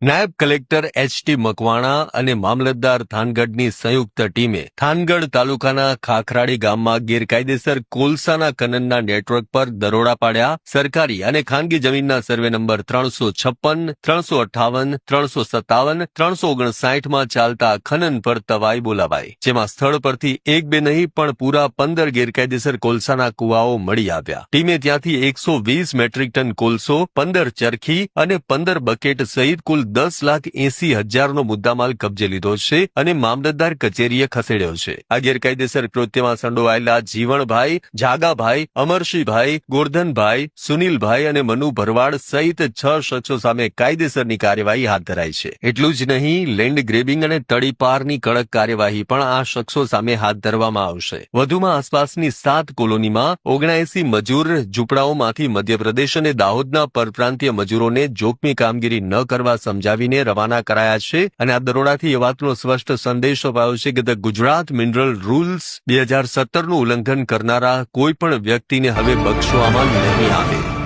નાયબ કલેક્ટર એચ.ટી. મકવાણા અને મામલતદાર થાનગઢની સંયુક્ત ટીમે થાનગઢ તાલુકાના ખાખરાડી ગામમાં ગેરકાયદેસર કોલસાના ખનનના નેટવર્ક પર દરોડા પાડ્યા. સરકારી અને ખાનગી જમીનના સર્વે નંબર 356, 358, 357, 359માં ચાલતા ખનન પર તવાઈ બોલાવાઈ, જેમાં સ્થળ પરથી એક બે નહીં પણ પૂરા 15 ગેરકાયદેસર કોલસાના કુવાઓ મળી આવ્યા. ટીમે ત્યાંથી 120 મેટ્રિક ટન કોલસો, 15 ચરખી અને 15 બકેટ સહિત કુલ 10,80,000નો મુદ્દામાલ કબજે લીધો છે અને મામલતદાર કચેરીએ ખસેડ્યો છે. આ ગેરકાયદેસર કૃત્યમાં સંડોવાયેલા જીવણભાઈ, જાગાભાઈ, અમરશીભાઈ, ગોરધનભાઈ, સુનિલભાઈ અને મનુ ભરવાડ સહિત 6 શખ્સો સામે કાયદેસરની કાર્યવાહી હાથ ધરાઈ છે. એટલું જ નહીં, લેન્ડ ગ્રેબિંગ અને તડીપારની કડક કાર્યવાહી પણ આ શખ્સો સામે હાથ ધરવામાં આવશે. વધુમાં આસપાસની 7 કોલોનીમાં 79 મજૂર ઝૂંપડાઓમાંથી મધ્યપ્રદેશ અને દાહોદના પરપ્રાંતીય મજૂરોને જોખમી કામગીરી ન કરવા સમજાવીને રવાના કરાયા છે અને આ દરોડાથી એ વાતનો સ્પષ્ટ સંદેશ અપાયો છે કે ધ ગુજરાત મિનરલ રૂલ્સ 2017નું ઉલ્લંઘન કરનારા કોઈ પણ વ્યક્તિને હવે બક્ષવામાં નહીં આવે.